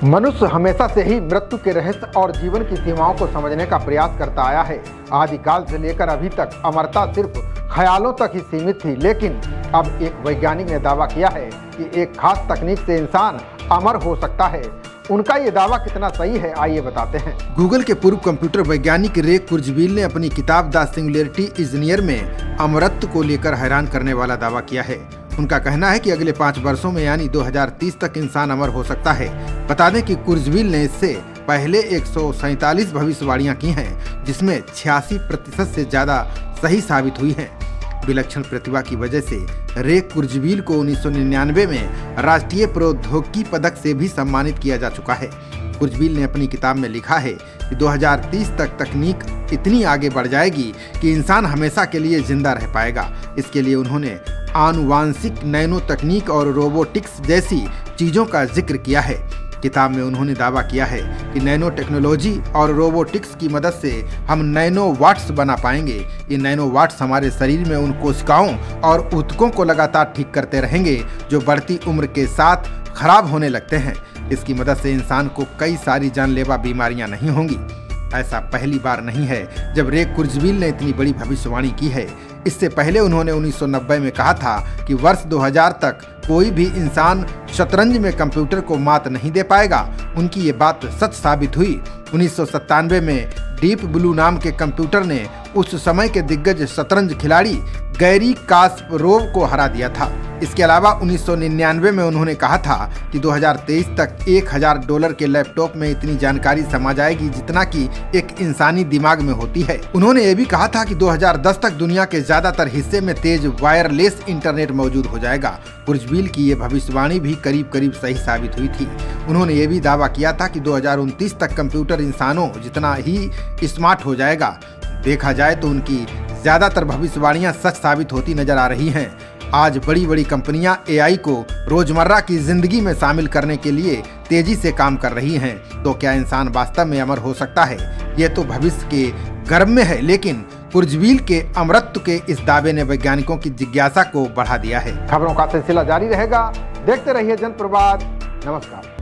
मनुष्य हमेशा से ही मृत्यु के रहस्य और जीवन की सीमाओं को समझने का प्रयास करता आया है। आदिकाल से लेकर अभी तक अमरता सिर्फ ख्यालों तक ही सीमित थी, लेकिन अब एक वैज्ञानिक ने दावा किया है कि एक खास तकनीक से इंसान अमर हो सकता है। उनका ये दावा कितना सही है, आइए बताते हैं। गूगल के पूर्व कंप्यूटर वैज्ञानिक रे कुर्जवील ने अपनी किताब द सिंगुलैरिटी इंजीनियर में अमरत्व को लेकर हैरान करने वाला दावा किया है। उनका कहना है कि अगले 5 वर्षों में यानी 2030 तक इंसान अमर हो सकता है। बता दें कि कुर्जवील ने इससे पहले 147 भविष्यवाणियां की हैं, जिसमें 86% से ज्यादा सही साबित हुई हैं। विलक्षण प्रतिभा की वजह से रे कुर्जवील को 1999 में राष्ट्रीय प्रौद्योगिकी पदक से भी सम्मानित किया जा चुका है। कुर्जवील ने अपनी किताब में लिखा है कि 2030 तक तकनीक इतनी आगे बढ़ जाएगी कि इंसान हमेशा के लिए जिंदा रह पाएगा। इसके लिए उन्होंने आनुवांशिक नैनो तकनीक और रोबोटिक्स जैसी चीज़ों का जिक्र किया है। किताब में उन्होंने दावा किया है कि नैनो टेक्नोलॉजी और रोबोटिक्स की मदद से हम नैनो वाट्स बना पाएंगे। ये नैनो वाट्स हमारे शरीर में उन कोशिकाओं और ऊतकों को लगातार ठीक करते रहेंगे जो बढ़ती उम्र के साथ खराब होने लगते हैं। इसकी मदद से इंसान को कई सारी जानलेवा बीमारियां नहीं होंगी। ऐसा पहली बार नहीं है जब रे कुर्जवील ने इतनी बड़ी भविष्यवाणी की है। इससे पहले उन्होंने 1990 में कहा था कि वर्ष 2000 तक कोई भी इंसान शतरंज में कंप्यूटर को मात नहीं दे पाएगा। उनकी ये बात सच साबित हुई। 1997 में डीप ब्लू नाम के कंप्यूटर ने उस समय के दिग्गज शतरंज खिलाड़ी गैरी कास्परोव को हरा दिया था। इसके अलावा 1999 में उन्होंने कहा था कि 2023 तक $1000 के लैपटॉप में इतनी जानकारी समा जाएगी जितना कि एक इंसानी दिमाग में होती है। उन्होंने ये भी कहा था कि 2010 तक दुनिया के ज्यादातर हिस्से में तेज वायरलेस इंटरनेट मौजूद हो जाएगा। कुर्जवील की ये भविष्यवाणी भी करीब करीब सही साबित हुई थी। उन्होंने ये भी दावा किया था कि 2029 तक कंप्यूटर इंसानों जितना ही स्मार्ट हो जाएगा। देखा जाए तो उनकी ज्यादातर भविष्यवाणियां सच साबित होती नजर आ रही हैं। आज बड़ी बड़ी कंपनियां एआई को रोजमर्रा की जिंदगी में शामिल करने के लिए तेजी से काम कर रही हैं। तो क्या इंसान वास्तव में अमर हो सकता है? ये तो भविष्य के गर्भ में है, लेकिन कुर्जवील के अमरत्व के इस दावे ने वैज्ञानिकों की जिज्ञासा को बढ़ा दिया है। खबरों का सिलसिला जारी रहेगा। देखते रहिए जनप्रवाद। नमस्कार।